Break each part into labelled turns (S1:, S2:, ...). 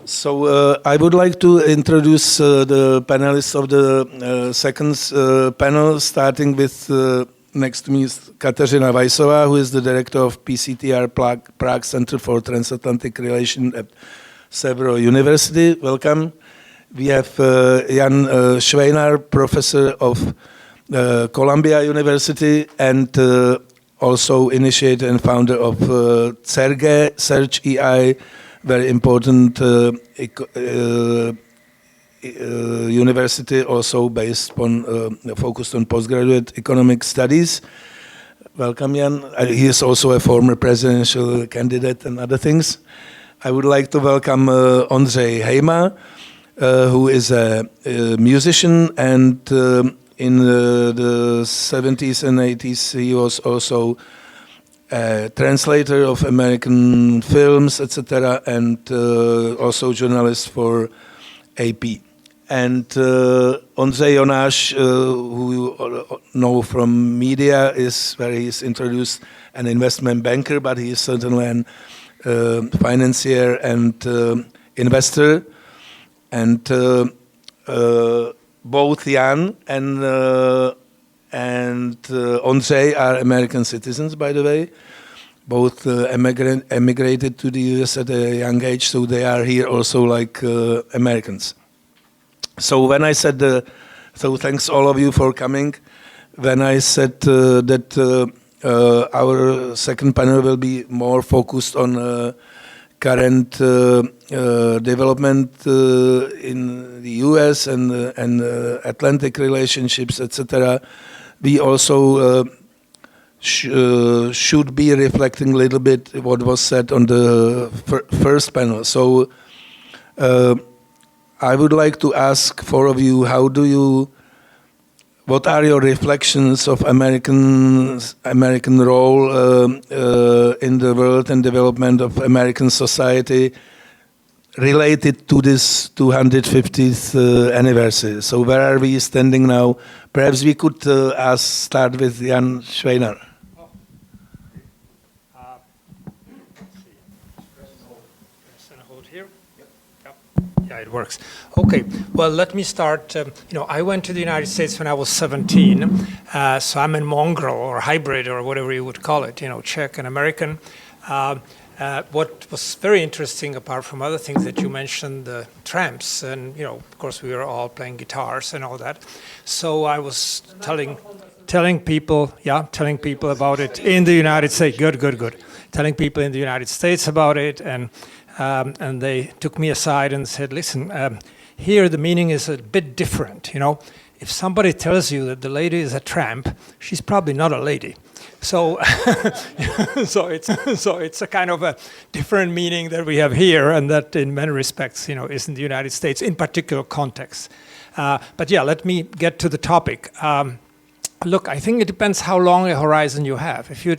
S1: I would like to introduce the panelists of the second panel, starting with next to me is Kateřina Weissová, who is the director of PCTR Prague Center for Transatlantic Relations at several universities. Welcome. We have Jan Švejnar, professor of Columbia University and also initiator and founder of CERGE, Search EI, very important university, also based on focused on postgraduate economic studies. Welcome, Jan. He is also a former presidential candidate and other things. I would like to welcome Ondřej Jonáš, who is a musician, and in the 70s and 80s he was also a translator of American films, etc., and also journalist for AP. And Ondřej Jonáš, who you know from media, is where he is introduced an investment banker, but he is certainly an financier and investor. And both Jan and Ondřej are American citizens, by the way. Both emigrated to the US at a young age, so they are here also like Americans. So when I said, so thanks all of you for coming. When I said that our second panel will be more focused on current development in the US and Atlantic relationships, etc., we also should be reflecting a little bit what was said on the first panel. So I would like to ask four of you, what are your reflections of American role in the world and development of American society related to this 250th anniversary? So where are we standing now? Perhaps we could start with Jan Švejnar.
S2: Yeah, it works. Okay, well, let me start. I went to the United States when I was 17, so I'm a mongrel or hybrid or whatever you would call it, Czech and American. What was very interesting, apart from other things that you mentioned, the tramps, and, of course, we were all playing guitars and all that. So I was telling people about it in the United States. Good. Telling people in the United States about it, and they took me aside and said, listen, here the meaning is a bit different, If somebody tells you that the lady is a tramp, she's probably not a lady. So it's a kind of a different meaning that we have here, and that in many respects, is in the United States in particular context. But yeah, let me get to the topic. Look, I think it depends how long a horizon you have. If you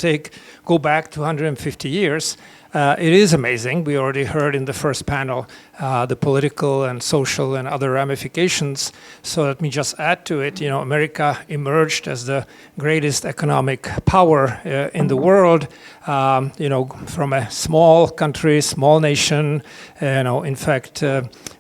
S2: go back 250 years, it is amazing. We already heard in the first panel the political and social and other ramifications. So let me just add to it. America emerged as the greatest economic power in the world. From a small country, small nation. In fact,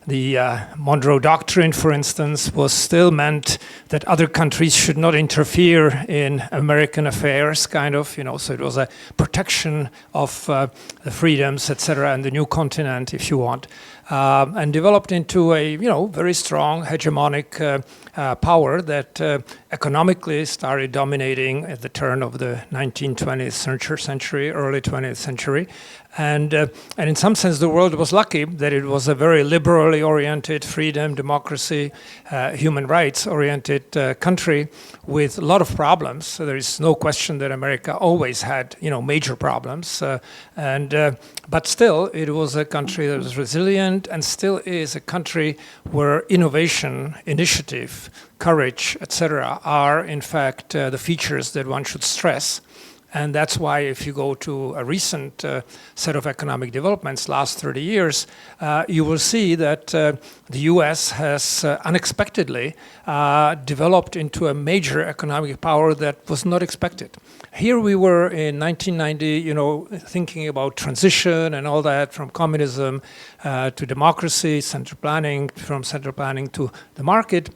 S2: the Monroe Doctrine, for instance, was still meant that other countries should not interfere in American affairs, kind of. So it was a protection of the freedoms, etc., and the new continent, if you want, and developed into a very strong hegemonic power that economically started dominating at the turn of the 19th century, early 20th century. And in some sense, the world was lucky that it was a very liberally oriented, freedom, democracy, human rights oriented country with a lot of problems. So there is no question that America always had, major problems. But still, it was a country that was resilient and still is a country where innovation, initiative, courage, etc., are in fact the features that one should stress. And that's why if you go to a recent set of economic developments, last 30 years, you will see that the US has unexpectedly developed into a major economic power that was not expected. Here we were in 1990, thinking about transition and all that, from communism to democracy, central planning, from central planning to the market.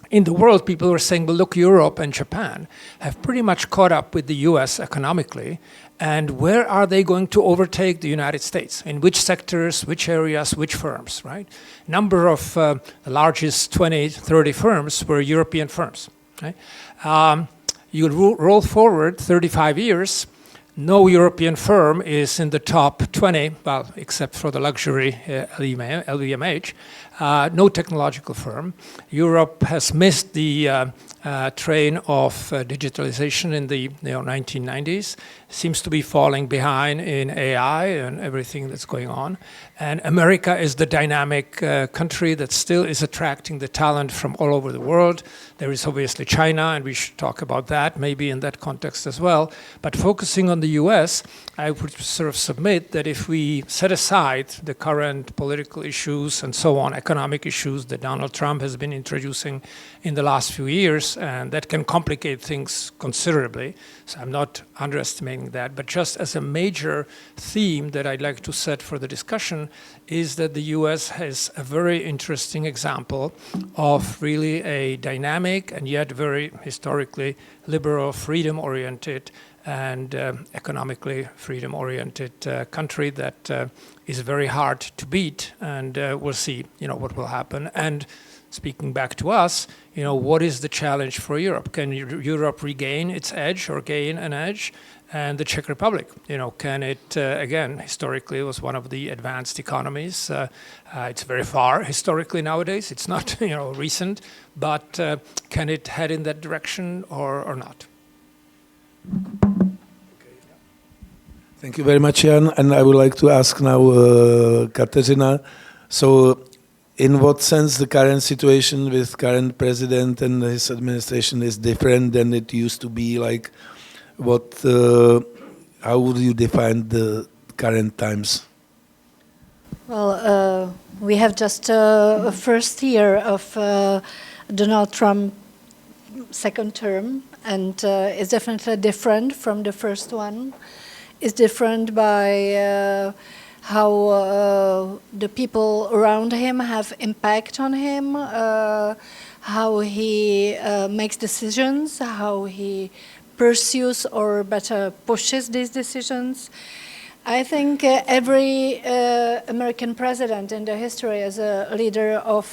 S2: In the world, people were saying, well, look, Europe and Japan have pretty much caught up with the US economically, and where are they going to overtake the United States? In which sectors, which areas, which firms, right? Number of the largest 20, 30 firms were European firms, right? You roll forward 35 years, no European firm is in the top 20, well, except for the luxury LVMH, no technological firm. Europe has missed the train of digitalization in the 1990s, seems to be falling behind in AI and everything that's going on. And America is the dynamic country that still is attracting the talent from all over the world. There is obviously China, and we should talk about that, maybe in that context as well. But focusing on the US, I would sort of submit that if we set aside the current political issues and so on, economic issues that Donald Trump has been introducing in the last few years, and that can complicate things considerably, so I'm not underestimating that, but just as a major theme that I'd like to set for the discussion is that the US has a very interesting example of really a dynamic and yet very historically liberal, freedom-oriented and economically freedom-oriented country that is very hard to beat, and we'll see, what will happen. And speaking back to us, what is the challenge for Europe? Can Europe regain its edge or gain an edge? And the Czech Republic, can it, again, historically was one of the advanced economies. It's very far historically nowadays. It's not, recent, but can it head in that direction or not?
S1: Thank you very much, Jan. And I would like to ask now Kateřina. So in what sense the current situation with current president and his administration is different than it used to be? Like, how would you define the current times?
S3: Well, we have just a first year of Donald Trump second term, and it's definitely different from the first one. It's different by how the people around him have impact on him, how he makes decisions, how he pursues or better pushes these decisions. I think every American president in the history as a leader of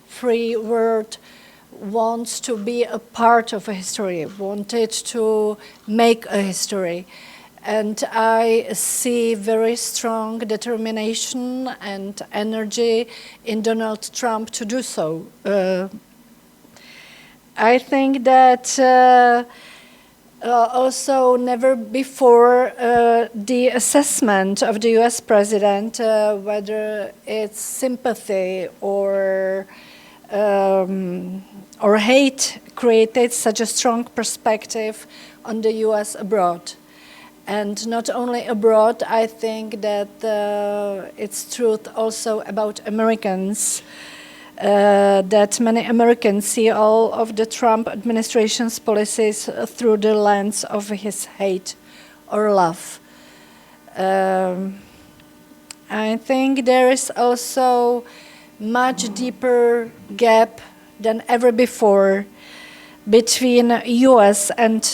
S3: free world wants to be a part of a history, wanted to make a history. And I see very strong determination and energy in Donald Trump to do so. I think that also never before the assessment of the US president, whether it's sympathy or hate, created such a strong perspective on the US abroad. And not only abroad, I think that it's truth also about Americans, that many Americans see all of the Trump administration's policies through the lens of his hate or love. I think there is also much deeper gap than ever before between US and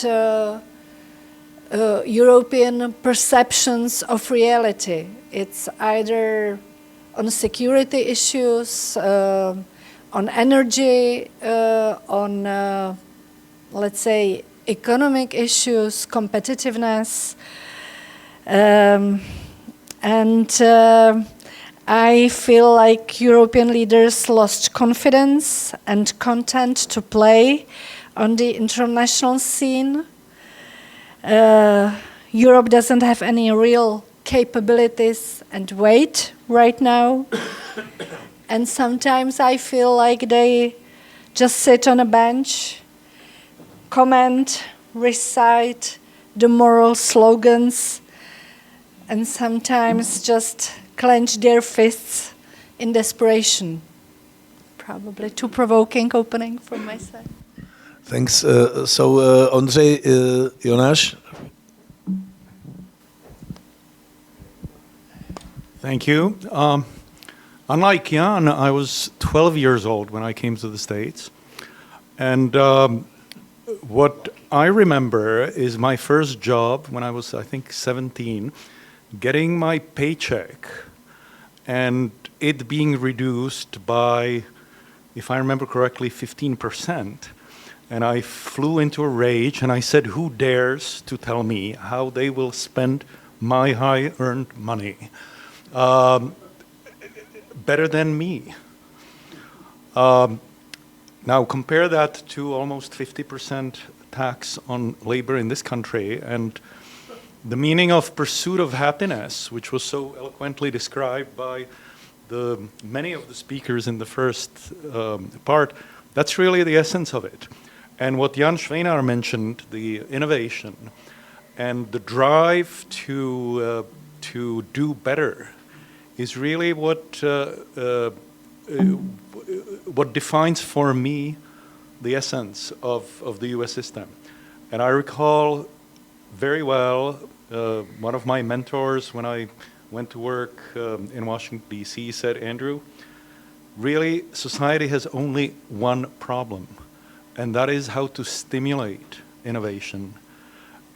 S3: European perceptions of reality. It's either on security issues, on energy, on, let's say, economic issues, competitiveness. I feel like European leaders lost confidence and content to play on the international scene. Europe doesn't have any real capabilities and weight right now. And sometimes I feel like they just sit on a bench, comment, recite the moral slogans and sometimes just clench their fists in desperation. Probably too provoking opening from my side.
S1: Thanks. Ondřej Jonáš.
S4: Thank you. Unlike Jan, I was 12 years old when I came to the States. And what I remember is my first job when I was, I think, 17, getting my paycheck and it being reduced by, if I remember correctly, 15%. And I flew into a rage and I said, who dares to tell me how they will spend my high-earned money? Better than me. Now compare that to almost 50% tax on labor in this country, and the meaning of pursuit of happiness, which was so eloquently described by many of the speakers in the first part, that's really the essence of it. And what Jan Schweinar mentioned, the innovation and the drive to do better, is really what defines for me the essence of the US system. And I recall very well one of my mentors when I went to work in Washington, D.C. said, Andrew, really society has only one problem, and that is how to stimulate innovation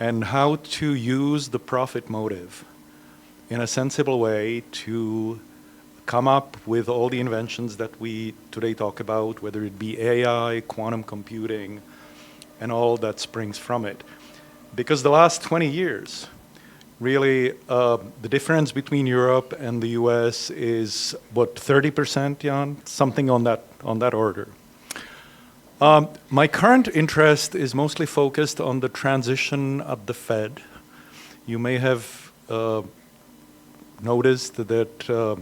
S4: and how to use the profit motive in a sensible way to come up with all the inventions that we today talk about, whether it be AI, quantum computing, and all that springs from it. Because the last 20 years, really, the difference between Europe and the US is, what, 30%, Jan? Something on that order. My current interest is mostly focused on the transition at the Fed. You may have noticed that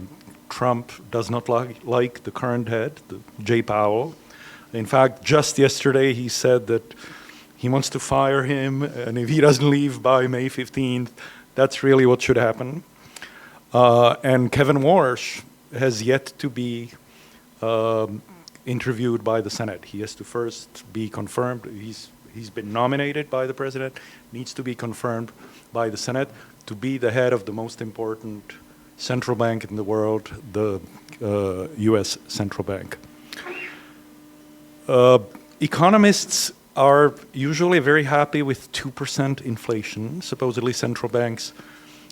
S4: Trump does not like the current head, Jay Powell. In fact, just yesterday he said that he wants to fire him, and if he doesn't leave by May 15th, that's really what should happen. And Kevin Warsh has yet to be interviewed by the Senate. He has to first be confirmed. He's been nominated by the president, needs to be confirmed by the Senate to be the head of the most important central bank in the world, the US central bank. Economists are usually very happy with 2% inflation. Supposedly central banks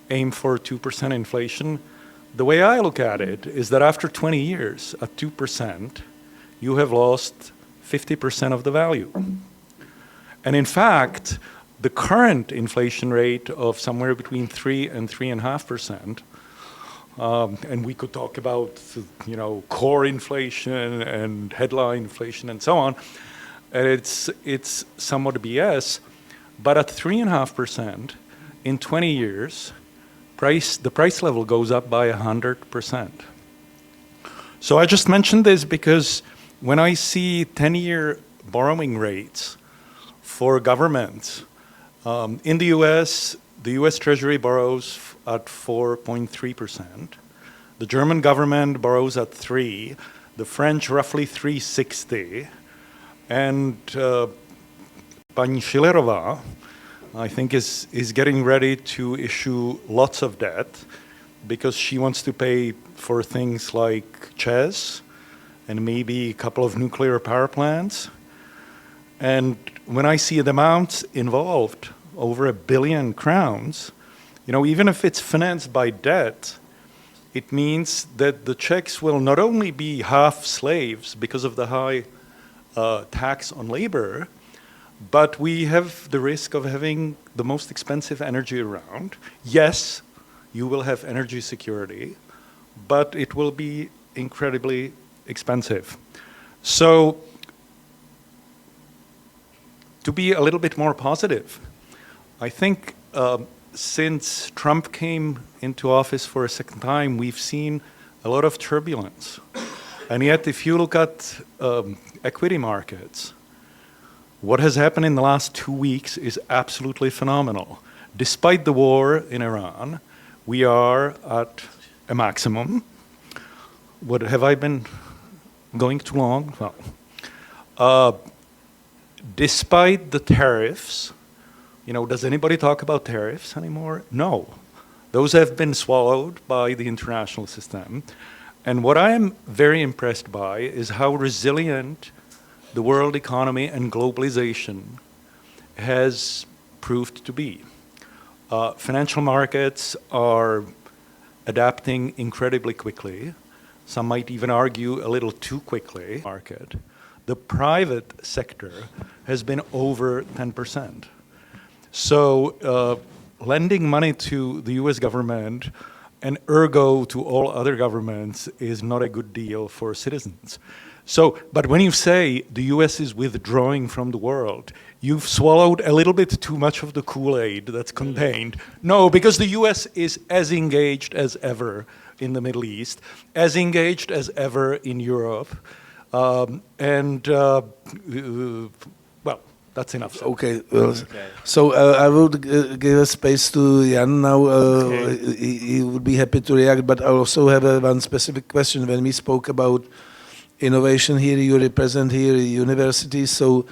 S4: aim for 2% inflation. The way I look at it is that after 20 years at 2%, you have lost 50% of the value. And in fact, the current inflation rate of somewhere between 3 and 3.5%, and we could talk about, core inflation and headline inflation and so on, and it's somewhat BS, but at 3.5%, in 20 years, the price level goes up by 100%. So I just mentioned this because when I see 10-year borrowing rates for governments, in the US Treasury borrows at 4.3%. The German government borrows at 3%, the French roughly 3.60%, and Paní Schillerová, I think, is getting ready to issue lots of debt because she wants to pay for things like chess and maybe a couple of nuclear power plants. And when I see the amounts involved, over 1 billion crowns, even if it's financed by debt, it means that the Czechs will not only be half slaves because of the high tax on labor, but we have the risk of having the most expensive energy around. Yes, you will have energy security, but it will be incredibly expensive. So, to be a little bit more positive, I think since Trump came into office for a second time, we've seen a lot of turbulence. And yet, if you look at equity markets, what has happened in the last 2 weeks is absolutely phenomenal. Despite the war in Iran, we are at a maximum. What have I been going too long? No. Despite the tariffs, does anybody talk about tariffs anymore? No. Those have been swallowed by the international system. And what I am very impressed by is how resilient the world economy and globalization has proved to be. Financial markets are adapting incredibly quickly. Some might even argue a little too quickly. The private sector has been over 10%. So lending money to the US government and ergo to all other governments is not a good deal for citizens. But when you say the US is withdrawing from the world, you've swallowed a little bit too much of the Kool-Aid that's contained. No, because the US is as engaged as ever in the Middle East, as engaged as ever in Europe. Well, that's enough.
S1: Okay. So I would give a space to Jan now. He would be happy to react, but I also have one specific question. When we spoke about innovation here, you represent here universities. So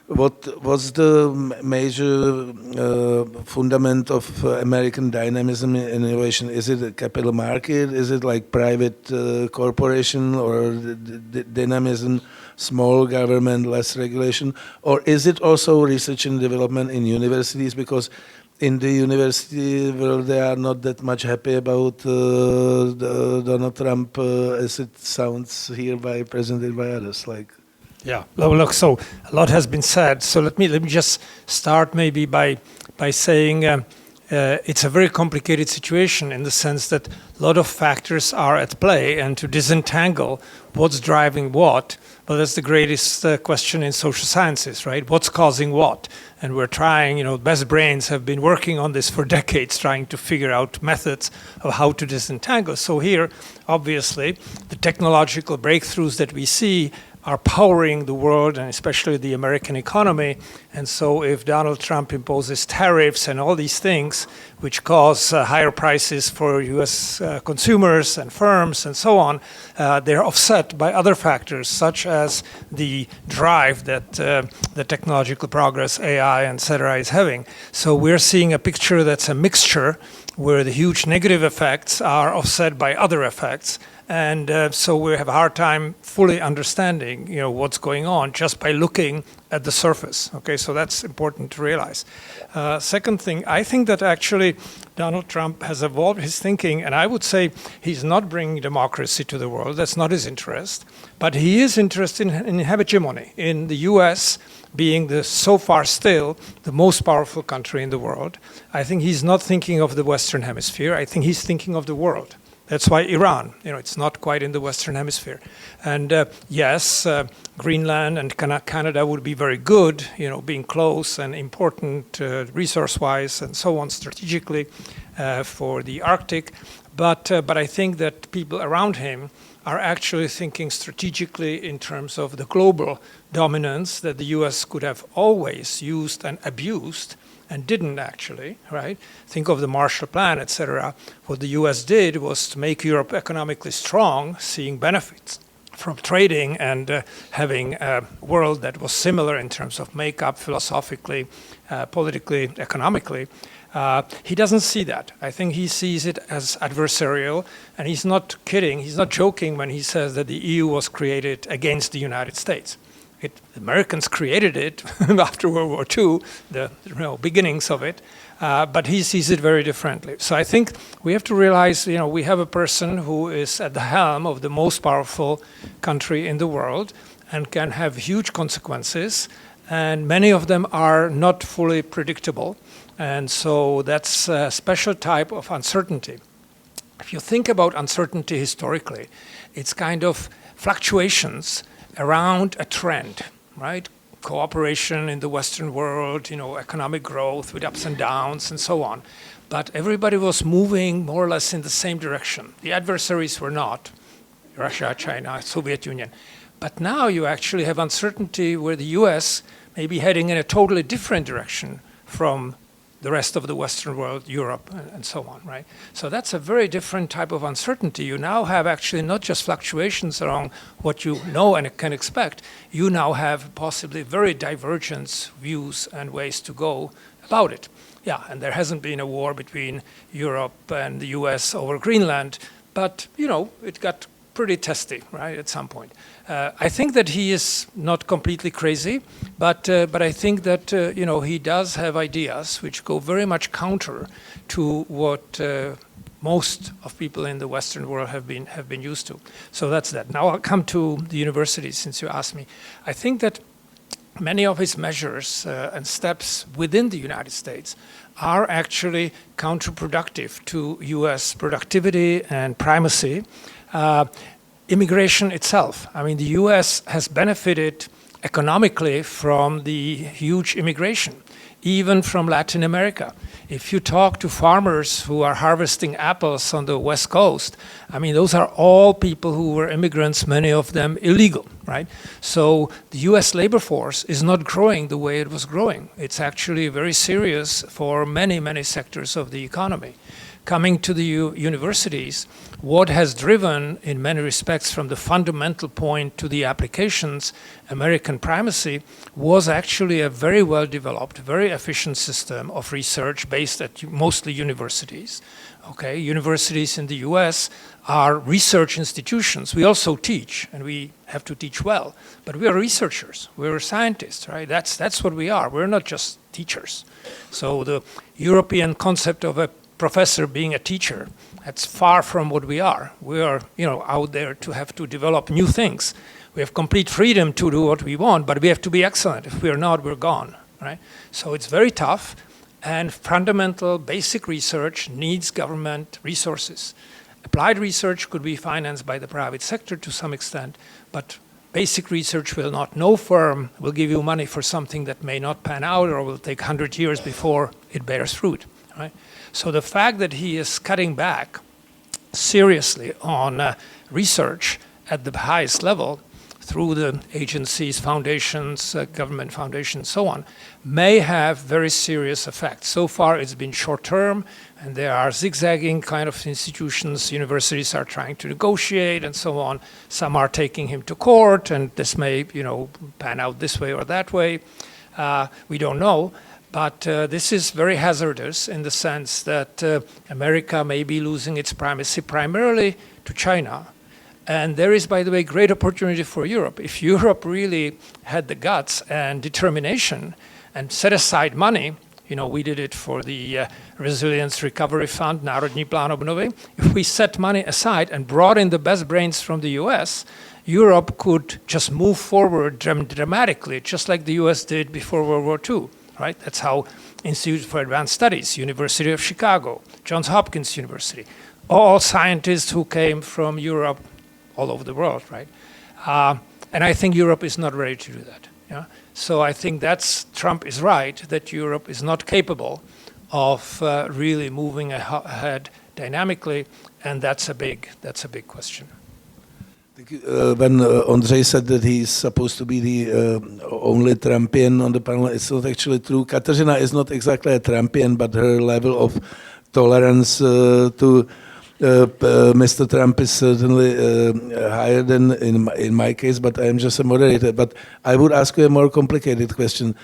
S1: what was the major fundament of American dynamism in innovation? Is it a capital market? Is it like private corporation or dynamism, small government, less regulation? Or is it also research and development in universities? Because in the university world, they are not that much happy about Donald Trump, as it sounds here presented by others.
S2: Yeah. Well, look, so a lot has been said. So let me just start maybe by saying it's a very complicated situation in the sense that a lot of factors are at play, and to disentangle what's driving what, well, that's the greatest question in social sciences, right? What's causing what? And we're trying, best brains have been working on this for decades, trying to figure out methods of how to disentangle. So here, obviously, the technological breakthroughs that we see are powering the world and especially the American economy. And so if Donald Trump imposes tariffs and all these things which cause higher prices for US consumers and firms and so on, they're offset by other factors such as the drive that the technological progress, AI, etc. is having. So we're seeing a picture that's a mixture where the huge negative effects are offset by other effects. And so we have a hard time fully understanding, what's going on just by looking at the surface. Okay, so that's important to realize. Second thing, I think that actually Donald Trump has evolved his thinking, and I would say he's not bringing democracy to the world. That's not his interest. But he is interested in hegemony, in the US being so far still the most powerful country in the world. I think he's not thinking of the Western Hemisphere. I think he's thinking of the world. That's why Iran, it's not quite in the Western Hemisphere. And yes, Greenland and Canada would be very good, being close and important resource-wise and so on strategically for the Arctic. But I think that people around him are actually thinking strategically in terms of the global dominance that the US could have always used and abused and didn't actually, right? Think of the Marshall Plan, etc. What the US did was to make Europe economically strong, seeing benefits from trading and having a world that was similar in terms of makeup, philosophically, politically, economically. He doesn't see that. I think he sees it as adversarial, and he's not kidding, he's not joking when he says that the EU was created against the United States. The Americans created it after World War II, the beginnings of it, but he sees it very differently. So I think we have to realize, we have a person who is at the helm of the most powerful country in the world and can have huge consequences, and many of them are not fully predictable. And so that's a special type of uncertainty. If you think about uncertainty historically, it's kind of fluctuations around a trend, right? Cooperation in the Western world, economic growth with ups and downs and so on. But everybody was moving more or less in the same direction. The adversaries were not, Russia, China, Soviet Union. But now you actually have uncertainty where the US may be heading in a totally different direction from the rest of the Western world, Europe, and so on, right? So that's a very different type of uncertainty. You now have actually not just fluctuations around what you know and can expect, you now have possibly very divergent views and ways to go about it. Yeah, and there hasn't been a war between Europe and the US over Greenland, but, you know, it got pretty testy, right, at some point. I think that he is not completely crazy, but I think that you know, he does have ideas which go very much counter to what most of people in the Western world have been used to. So that's that. Now I'll come to the universities, since you asked me. I think that many of his measures and steps within the United States are actually counterproductive to US productivity and primacy. Immigration itself. I mean, the US has benefited economically from the huge immigration, even from Latin America. If you talk to farmers who are harvesting apples on the West Coast, I mean, those are all people who were immigrants, many of them illegal, right? So the US labor force is not growing the way it was growing. It's actually very serious for many, many sectors of the economy. Coming to the universities, what has driven, in many respects, from the fundamental point to the applications, American primacy, was actually a very well-developed, very efficient system of research based at mostly universities. Okay, universities in the US are research institutions. We also teach, and we have to teach well, but we are researchers, we're scientists, right? That's what we are. We're not just teachers. So the European concept of a professor being a teacher, that's far from what we are. We are, you know, out there to have to develop new things. We have complete freedom to do what we want, but we have to be excellent. If we are not, we're gone, right? So it's very tough, and fundamental basic research needs government resources. Applied research could be financed by the private sector to some extent, but basic research will not. No firm will give you money for something that may not pan out or will take 100 years before it bears fruit, right? So the fact that he is cutting back seriously on research at the highest level through the agencies, foundations, government foundations, so on, may have very serious effects. So far it's been short-term, and there are zigzagging kind of institutions. Universities are trying to negotiate and so on. Some are taking him to court, and this may, you know, pan out this way or that way. We don't know. But this is very hazardous in the sense that America may be losing its primacy primarily to China. And there is, by the way, great opportunity for Europe. If Europe really had the guts and determination and set aside money, you know, we did it for the Resilience Recovery Fund, Národní plán obnovy. If we set money aside and brought in the best brains from the US, Europe could just move forward dramatically, just like the US did before World War II. Right? That's how Institute for Advanced Studies, University of Chicago, Johns Hopkins University, all scientists who came from Europe all over the world, right? And I think Europe is not ready to do that. Yeah? So I think Trump is right that Europe is not capable of really moving ahead dynamically, and that's a big question.
S1: When Ondřej said that he's supposed to be the only Trumpian on the panel, it's not actually true. Kateřina is not exactly a Trumpian, but her level of tolerance to Mr. Trump is certainly higher than in my case, but I am just a moderator. But I would ask you a more complicated question.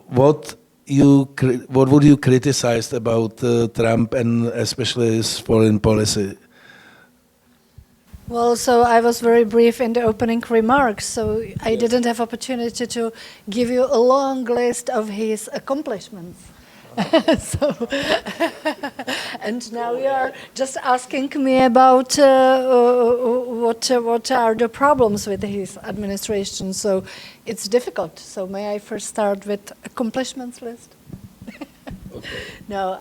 S1: What would you criticize about Trump and especially his foreign policy?
S3: Well, so I was very brief in the opening remarks, so I didn't have opportunity to give you a long list of his accomplishments. And now you are just asking me about what are the problems with his administration. So it's difficult. So may I first start with accomplishments list?
S1: Okay.
S3: No,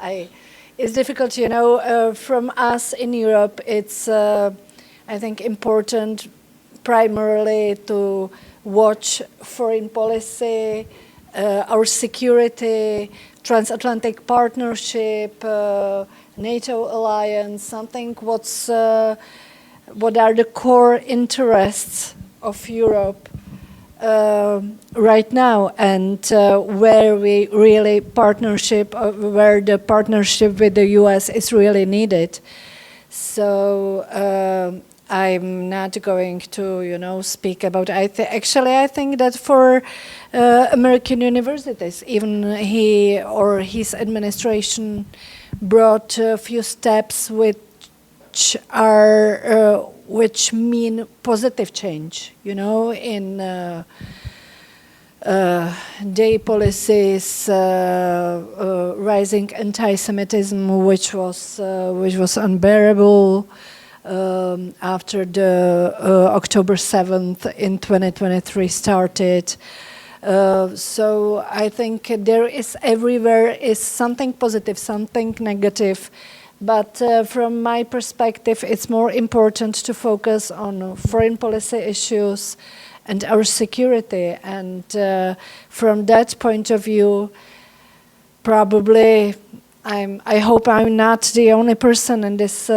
S3: it's difficult. You know, from us in Europe, it's I think important primarily to watch foreign policy, our security, transatlantic partnership, NATO alliance, something what are the core interests of Europe right now, and where we really where the partnership with the US is really needed. So I'm not going to, speak about. Actually, I think that for American universities, even he or his administration brought a few steps which mean positive change, in day policies, rising anti-Semitism, which was unbearable after the October 7th in 2023 started. So I think there is everywhere is something positive, something negative. But from my perspective, it's more important to focus on foreign policy issues and our security. And from that point of view, probably I hope I'm not the only person in this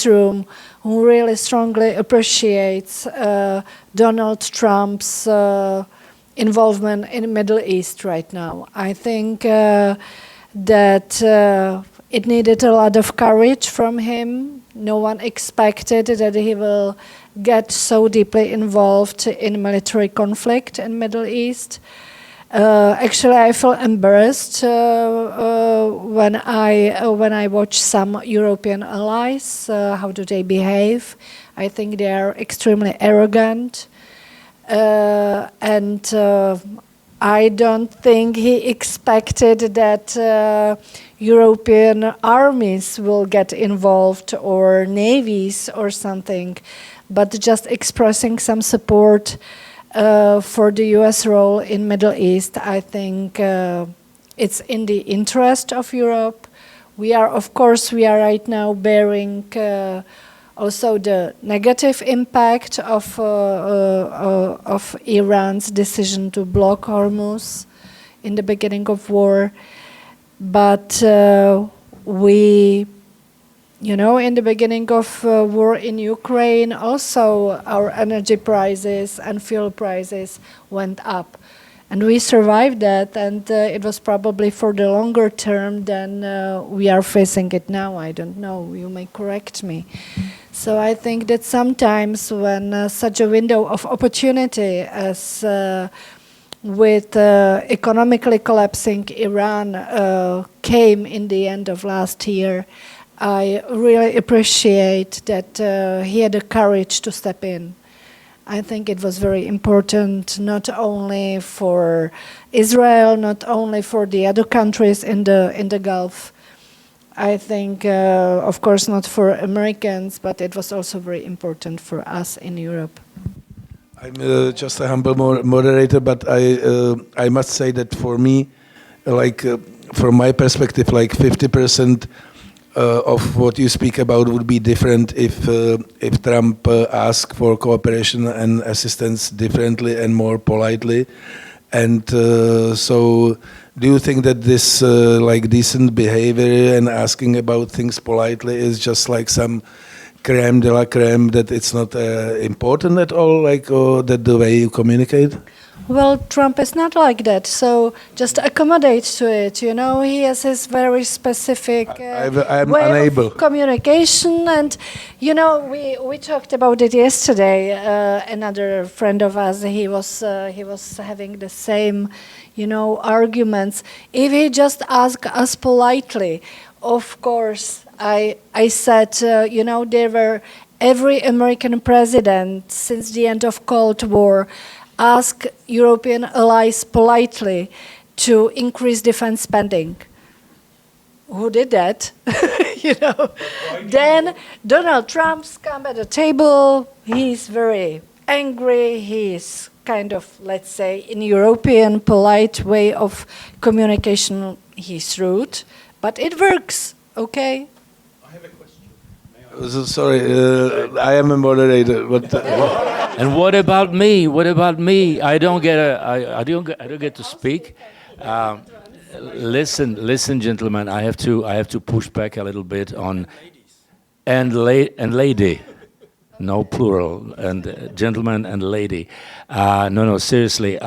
S3: room who really strongly appreciates Donald Trump's involvement in the Middle East right now. I think that it needed a lot of courage from him. No one expected that he will get so deeply involved in military conflict in Middle East. Actually, I feel embarrassed when I watch some European allies. How do they behave? I think they are extremely arrogant, and I don't think he expected that European armies will get involved or navies or something, but just expressing some support for the US role in Middle East. I think it's in the interest of Europe. We are right now bearing also the negative impact of Iran's decision to block Hormuz in the beginning of war. But we, in the beginning of war in Ukraine, also our energy prices and fuel prices went up. And we survived that, and it was probably for the longer term than we are facing it now. I don't know, you may correct me. So I think that sometimes when such a window of opportunity as with economically collapsing Iran came in the end of last year, I really appreciate that he had the courage to step in. I think it was very important, not only for Israel, not only for the other countries in the Gulf. I think, of course, not for Americans, but it was also very important for us in Europe.
S1: I'm just a humble moderator, but I must say that for me, from my perspective, 50% of what you speak about would be different if Trump asked for cooperation and assistance differently and more politely. And so do you think that this decent behavior and asking about things politely is just like some crème de la crème, that it's not important at all, or that the way you communicate?
S3: Well, Trump is not like that, so just accommodate to it. He has his very specific
S1: I'm
S3: way
S1: unable.
S3: of communication, and we talked about it yesterday. Another friend of us, he was having the same, arguments. If he just asked us politely, of course, I said, there were every American president since the end of Cold War ask European allies politely to increase defense spending. Who did that? Then Donald Trump's come at the table. He's very angry. He's kind of, let's say, in European polite way of communication, he's rude, but it works, okay?
S4: I have a question.
S1: Sorry, I am a moderator, but
S5: And what about me? What about me? I don't get to speak. Listen, gentlemen. I have to push back a little bit on and lady. no plural, and gentleman and lady. No, seriously.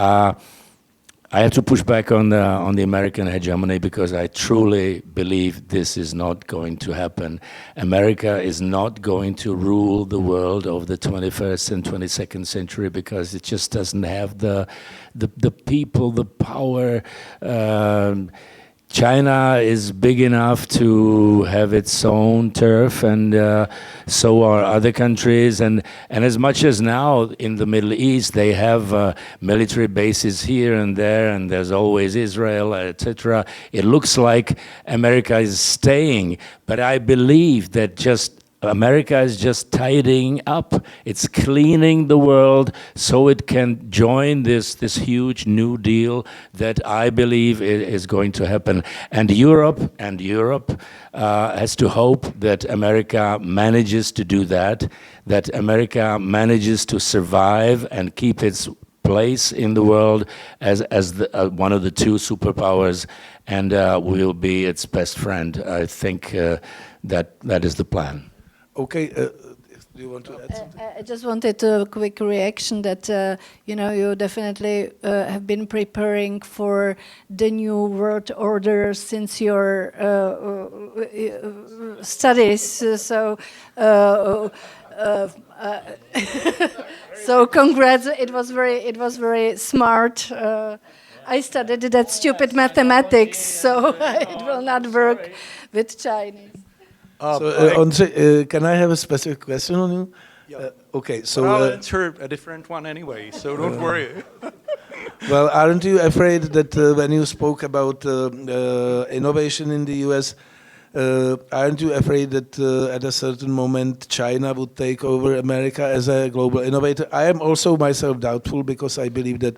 S5: I have to push back on the American hegemony because I truly believe this is not going to happen. America is not going to rule the world of the 21st and 22nd century because it just doesn't have the people, the power. China is big enough to have its own turf, and so are other countries. And as much as now in the Middle East they have military bases here and there, and there's always Israel, etc., it looks like America is staying. But I believe that America is just tidying up. It's cleaning the world so it can join this huge New Deal that I believe is going to happen. And Europe has to hope that America manages to do that America manages to survive and keep its place in the world as one of the two superpowers, and will be its best friend. I think that is the plan.
S1: Okay, do you want to add something?
S3: I just wanted a quick reaction that, you definitely have been preparing for the new world order since your studies. So congrats, it was very smart. I studied that stupid mathematics, so it will not work with Chinese.
S1: Ondřej, can I have a specific question on you?
S4: Yeah.
S1: Okay, so
S4: I'll answer a different one anyway, so don't worry.
S1: Well, aren't you afraid that when you spoke about innovation in the US, aren't you afraid that at a certain moment China would take over America as a global innovator? I am also myself doubtful because I believe that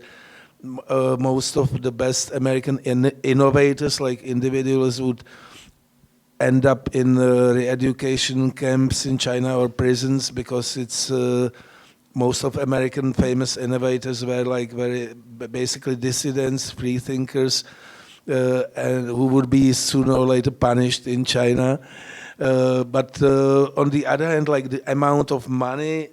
S1: most of the best American innovators, like individuals, would end up in re-education camps in China or prisons because it's most of American famous innovators were like very basically dissidents, free thinkers, and who would be sooner or later punished in China. But on the other hand, like the amount of money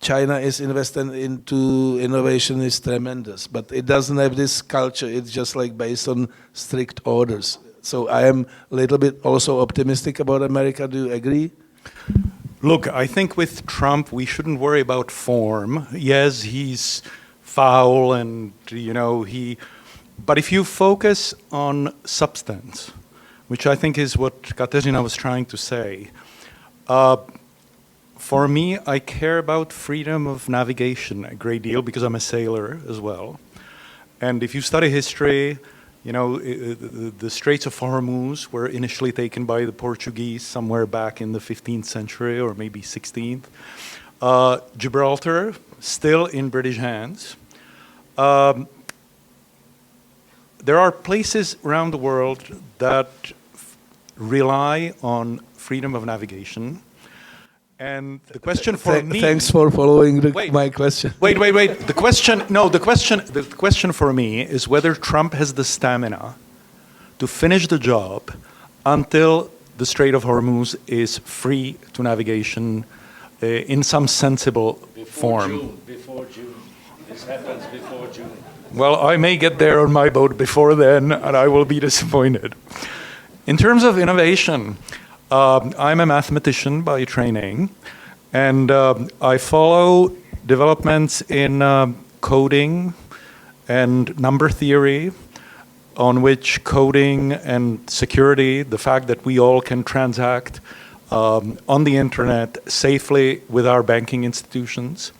S1: China is investing into innovation is tremendous, but it doesn't have this culture. It's just like based on strict orders. So I am a little bit also optimistic about America. Do you agree?
S4: Look, I think with Trump, we shouldn't worry about form. Yes, he's foul and, but if you focus on substance, which I think is what Kateřina was trying to say, for me, I care about freedom of navigation a great deal because I'm a sailor as well. And if you study history, the Straits of Hormuz were initially taken by the Portuguese somewhere back in the 15th century or maybe 16th. Gibraltar, still in British hands. There are places around the world that rely on freedom of navigation. And the question for me...
S1: Thanks for following my question.
S4: Wait. The question for me is whether Trump has the stamina to finish the job until the Strait of Hormuz is free to navigation in some sensible form.
S5: Before June. This happens before June.
S4: Well, I may get there on my boat before then, and I will be disappointed. In terms of innovation, I'm a mathematician by training, and I follow developments in coding and number theory, on which coding and security, the fact that we all can transact on the internet safely with our banking institutions,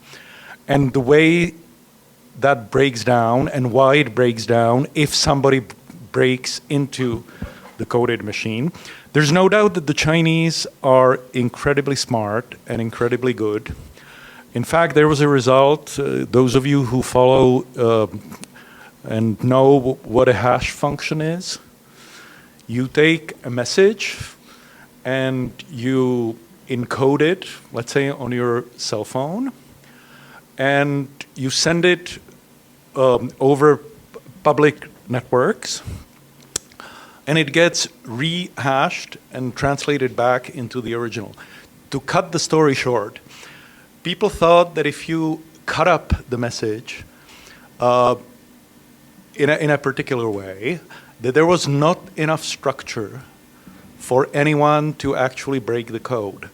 S4: and the way that breaks down and why it breaks down if somebody breaks into the coded machine. There's no doubt that the Chinese are incredibly smart and incredibly good. In fact, there was a result, those of you who follow and know what a hash function is, you take a message and you encode it, let's say on your cell phone, and you send it over public networks, and it gets rehashed and translated back into the original. To cut the story short, people thought that if you cut up the message in a particular way, that there was not enough structure for anyone to actually break the code.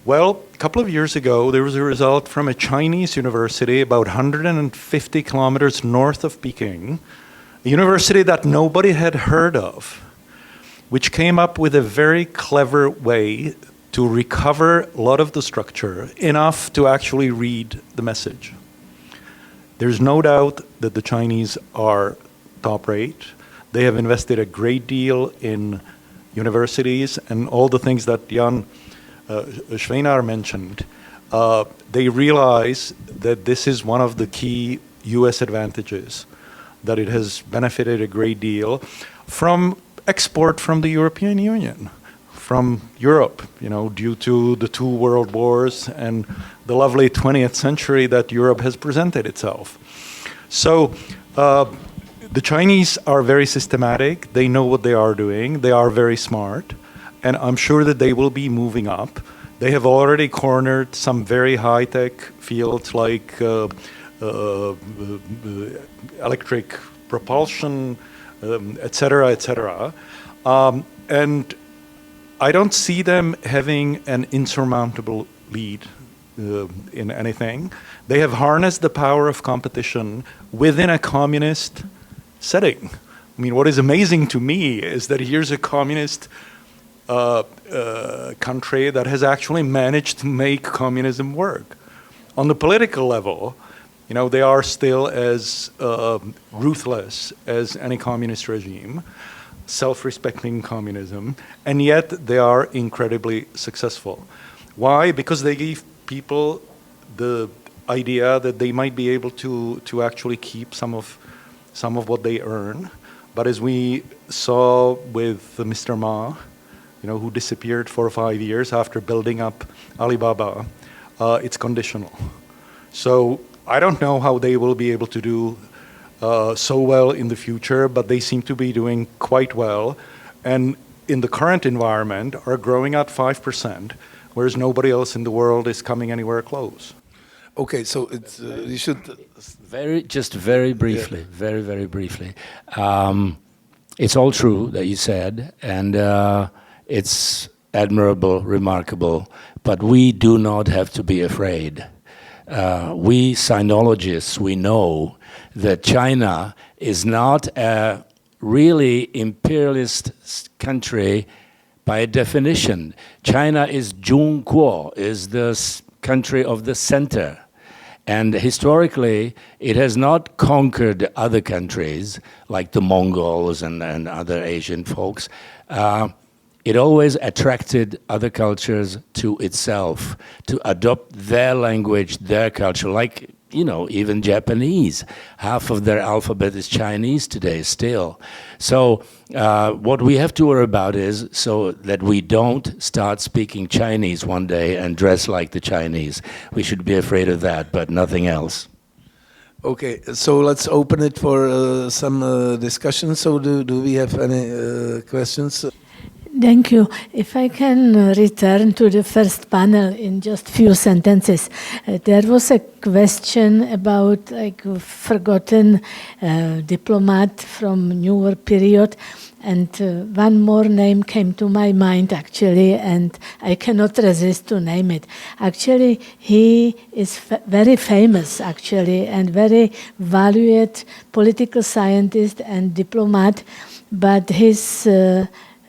S4: Well, a couple of years ago, there was a result from a Chinese university about 150 kilometers north of Peking, a university that nobody had heard of, which came up with a very clever way to recover a lot of the structure, enough to actually read the message. There's no doubt that the Chinese are top rate. They have invested a great deal in universities and all the things that Jan Schweinar mentioned. They realize that this is one of the key US advantages, that it has benefited a great deal from export from the European Union, from Europe, due to the 2 world wars and the lovely 20th century that Europe has presented itself. So the Chinese are very systematic. They know what they are doing. They are very smart. And I'm sure that they will be moving up. They have already cornered some very high-tech fields like electric propulsion, et cetera, et cetera. And I don't see them having an insurmountable lead in anything. They have harnessed the power of competition within a communist setting. I mean, what is amazing to me is that here's a communist country that has actually managed to make communism work. On the political level, they are still as ruthless as any communist regime, self-respecting communism, and yet they are incredibly successful. Why? Because they give people the idea that they might be able to actually keep some of what they earn. But as we saw with Mr. Ma, who disappeared for 5 years after building up Alibaba, it's conditional. So I don't know how they will be able to do so well in the future, but they seem to be doing quite well. And in the current environment are growing at 5%, whereas nobody else in the world is coming anywhere close.
S1: Okay, so it's you should
S5: very briefly, very briefly. It's all true that you said, and it's admirable, remarkable, but we do not have to be afraid. We sinologists, we know that China is not a really imperialist country by definition. China is Zhongguo, is the country of the center. And historically, it has not conquered other countries like the Mongols and other Asian folks. It always attracted other cultures to itself, to adopt their language, their culture, like, even Japanese. Half of their alphabet is Chinese today still. So what we have to worry about is so that we don't start speaking Chinese one day and dress like the Chinese. We should be afraid of that, but nothing else.
S1: Okay, so let's open it for some discussion. So do we have any questions?
S3: Thank you. If I can return to the first panel in just few sentences. There was a question about forgotten diplomat from newer period, and one more name came to my mind actually, and I cannot resist to name it. Actually, he is very famous actually, and very valued political scientist and diplomat, but his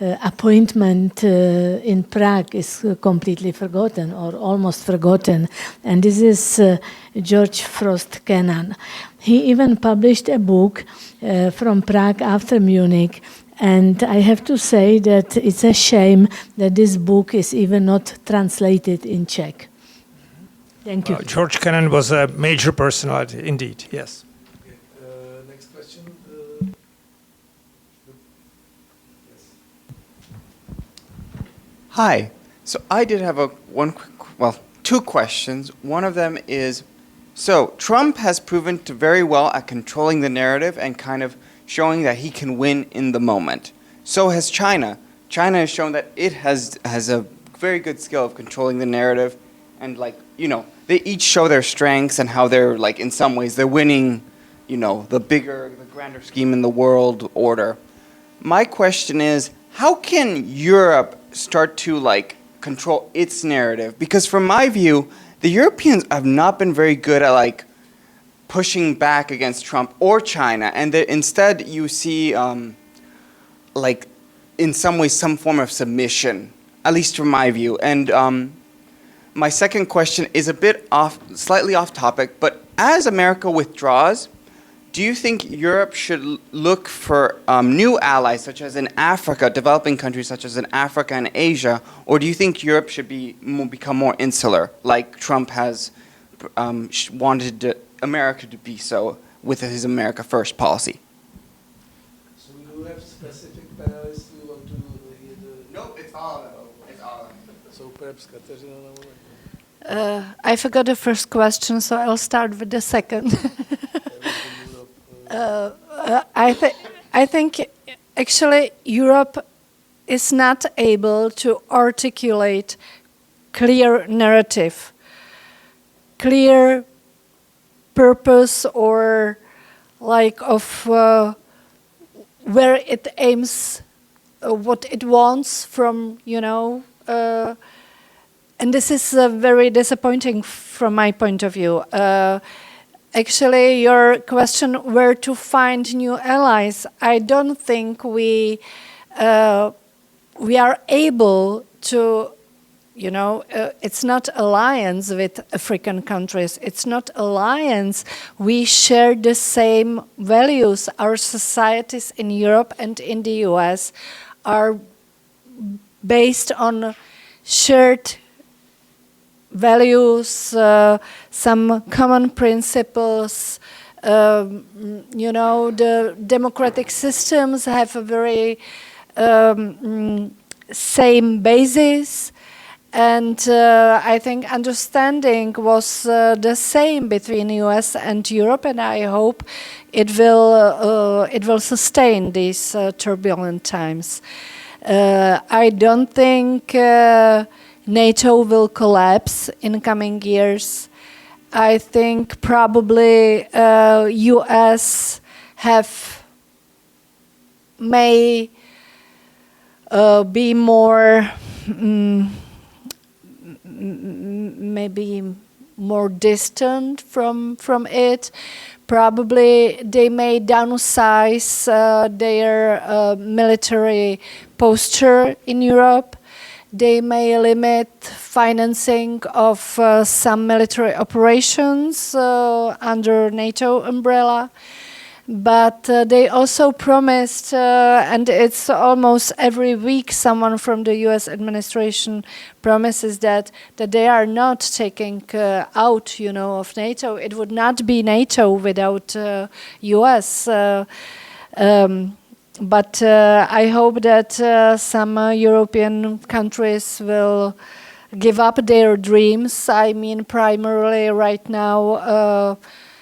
S3: appointment in Prague is completely forgotten or almost forgotten, and this is George Frost Kennan. He even published a book from Prague after Munich, and I have to say that it's a shame that this book is even not translated in Czech. Thank you.
S2: George Kennan was a major personality, indeed, yes.
S1: Next question.
S6: Hi. So I did have two questions. One of them is, so Trump has proven to very well at controlling the narrative and kind of showing that he can win in the moment. So has China. China has shown that it has a very good skill of controlling the narrative and they each show their strengths and how they're like in some ways they're winning, you know, the grander scheme in the world order. My question is, how can Europe start to like control its narrative? Because from my view, the Europeans have not been very good at like pushing back against Trump or China, and instead you see like in some ways some form of submission, at least from my view. And my second question is a bit slightly off topic, but as America withdraws, do you think Europe should look for new allies, such as in Africa, developing countries such as in Africa and Asia, or do you think Europe should become more insular, like Trump has wanted America to be so with his America First policy?
S1: So we do have specific panelists who want to hear the...
S6: Nope, it's all of them. It's all of them.
S1: So perhaps Kateřina na moment.
S3: I forgot the first question, so I'll start with the second. I think actually Europe is not able to articulate clear narrative, clear purpose, or like of where it aims, what it wants from, you know. And this is very disappointing from my point of view. Actually, your question, where to find new allies, I don't think we are able to, you know, it's not alliance with African countries. It's not alliance. We share the same values. Our societies in Europe and in the US are based on shared values, some common principles. You know, the democratic systems have a very same basis, and I think understanding was the same between US and Europe, and I hope it will sustain these turbulent times. I don't think NATO will collapse in coming years. I think probably US may be more maybe more distant from it. Probably they may downsize their military posture in Europe. They may limit financing of some military operations under NATO umbrella. But they also promised, and it's almost every week someone from the US administration promises that they are not taking out, you know, of NATO. It would not be NATO without US. But I hope that some European countries will give up their dreams. I mean, primarily right now,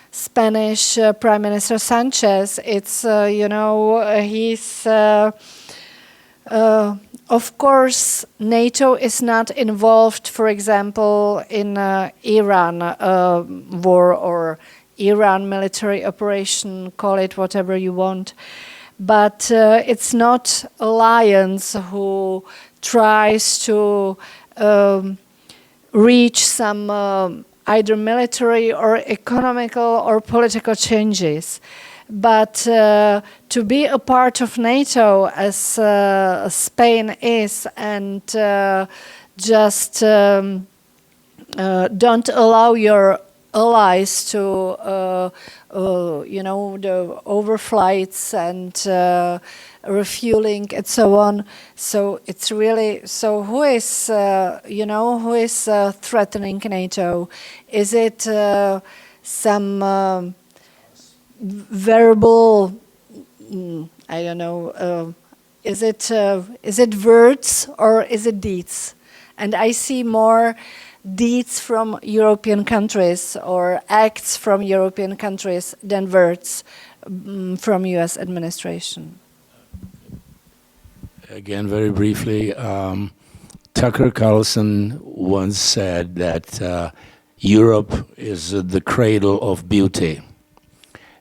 S3: Spanish Prime Minister Sanchez. It's, you know, he's, of course, NATO is not involved, for example, in Iran war or Iran military operation, call it whatever you want. But it's not alliance who tries to reach some either military or economical or political changes. But to be a part of NATO as Spain is, and just don't allow your allies to, you know, the overflights and refueling and so on. So it's really, so who is, you know, who is threatening NATO? Is it some verbal, I don't know, is it words or is it deeds? And I see more deeds from European countries or acts from European countries than words from US administration.
S5: Again, very briefly, Tucker Carlson once said that Europe is the cradle of beauty.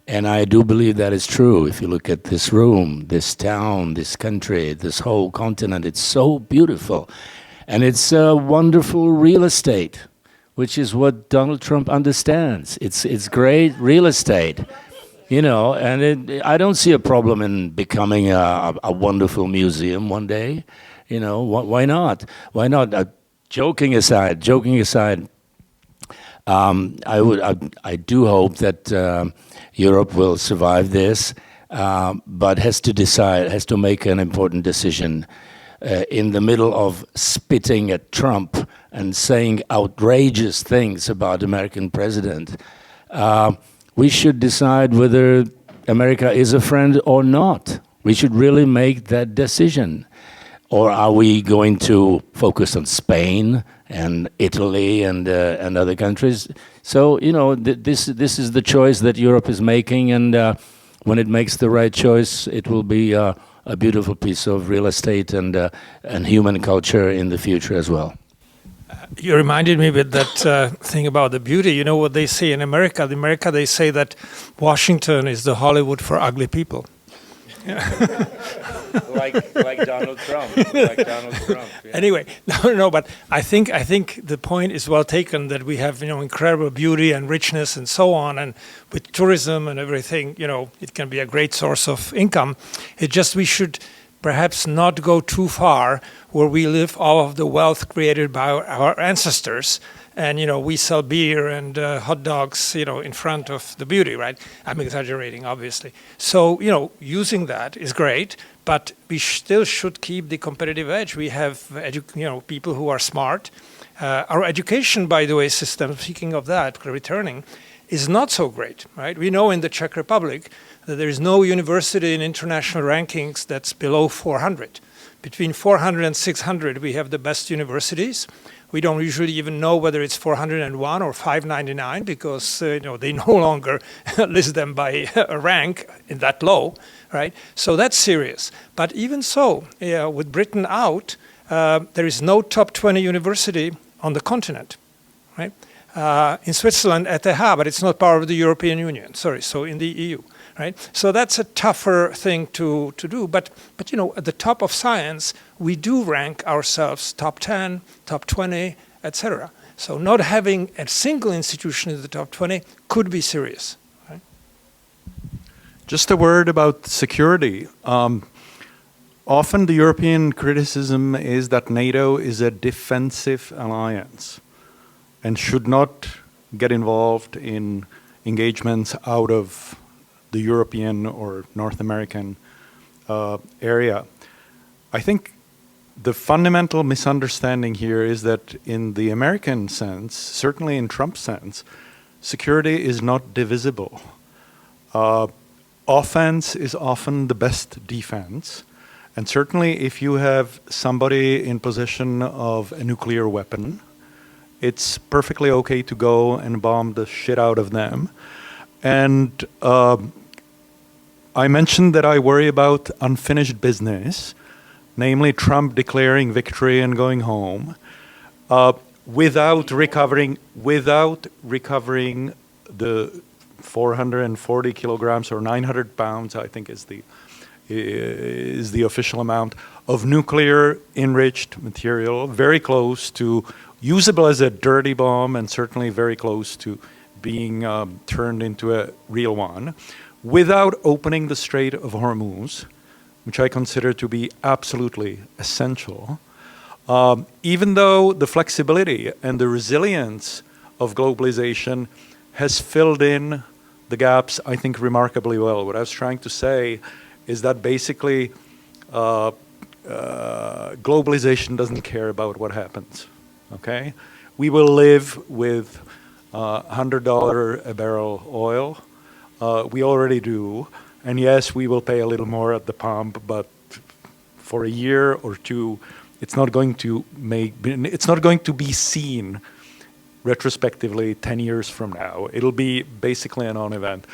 S5: And I do believe that is true. If you look at this room, this town, this country, this whole continent, it's so beautiful. And it's wonderful real estate, which is what Donald Trump understands. It's great real estate, and I don't see a problem in becoming a wonderful museum one day. Why not? Why not? Joking aside, I do hope that Europe will survive this, but has to make an important decision in the middle of spitting at Trump and saying outrageous things about the American president. We should decide whether America is a friend or not. We should really make that decision. Or are we going to focus on Spain and Italy and other countries? So, this is the choice that Europe is making, and when it makes the right choice, it will be a beautiful piece of real estate and human culture in the future as well.
S2: You reminded me with that thing about the beauty. You know what they say in America? In America, they say that Washington is the Hollywood for ugly people.
S5: like Donald Trump. Yeah.
S2: Anyway, no, but I think the point is well taken that we have incredible beauty and richness and so on, and with tourism and everything, it can be a great source of income. It's just we should perhaps not go too far where we live all of the wealth created by our ancestors. And, we sell beer and hot dogs, in front of the beauty, right? I'm exaggerating, obviously. So, using that is great, but we still should keep the competitive edge. We have, people who are smart. Our education, by the way, system, speaking of that, returning, is not so great, right? We know in the Czech Republic that there is no university in international rankings that's below 400. Between 400 and 600, we have the best universities. We don't usually even know whether it's 401 or 599 because they no longer list them by a rank in that low, right? So that's serious. But even so, with Britain out, there is no top 20 university on the continent, right? In Switzerland, ETH, but it's not part of the European Union. Sorry, so in the EU. Right? So that's a tougher thing to do. But at the top of science, we do rank ourselves top 10, top 20, etc. So not having a single institution in the top 20 could be serious. Right?
S4: Just a word about security. Often the European criticism is that NATO is a defensive alliance and should not get involved in engagements out of the European or North American area. I think the fundamental misunderstanding here is that in the American sense, certainly in Trump's sense, security is not divisible. Offense is often the best defense. And certainly if you have somebody in possession of a nuclear weapon, it's perfectly okay to go and bomb the shit out of them. And I mentioned that I worry about unfinished business, namely Trump declaring victory and going home, without recovering the 440 kilograms or 900 pounds, I think is the official amount of nuclear enriched material, very close to usable as a dirty bomb and certainly very close to being turned into a real one, without opening the Strait of Hormuz, which I consider to be absolutely essential, even though the flexibility and the resilience of globalization has filled in the gaps, I think, remarkably well. What I was trying to say is that basically globalization doesn't care about what happens, okay? We will live with $100 a barrel oil. We already do. And yes, we will pay a little more at the pump, but for a year or two, it's not going to be seen retrospectively 10 years from now. It'll be basically a non-event.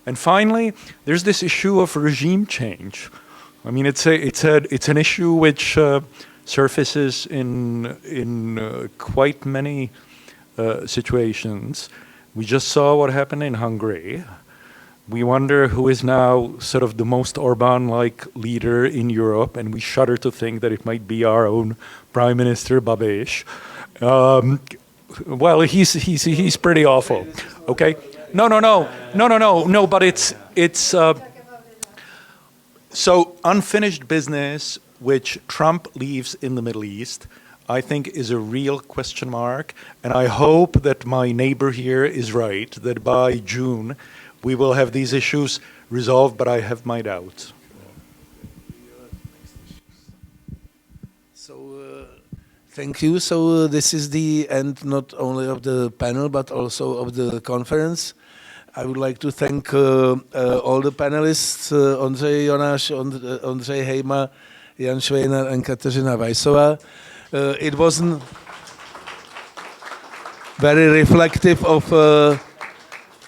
S4: And finally, there's this issue of regime change. I mean, it's an issue which surfaces in quite many situations. We just saw what happened in Hungary. We wonder who is now sort of the most Orbán-like leader in Europe, and we shudder to think that it might be our own Prime Minister Babiš. Well, he's pretty awful. Okay. No. But it's so unfinished business which Trump leaves in the Middle East, I think is a real question mark, and I hope that my neighbor here is right, that by June we will have these issues resolved, but I have my doubts.
S1: So, thank you. So this is the end not only of the panel, but also of the conference. I would like to thank all the panelists, Ondřej Jonáš, Ondřej Hejma, Jan Švejnar and Kateřina Weissová. It wasn't very reflective of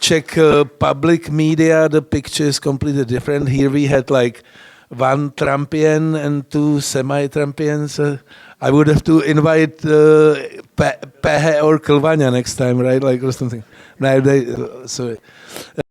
S1: Czech public media. The picture is completely different. Here we had like one Trumpian and two semi-Trumpians. I would have to invite Pehe or Klvania next time, right? Like or something. No, sorry.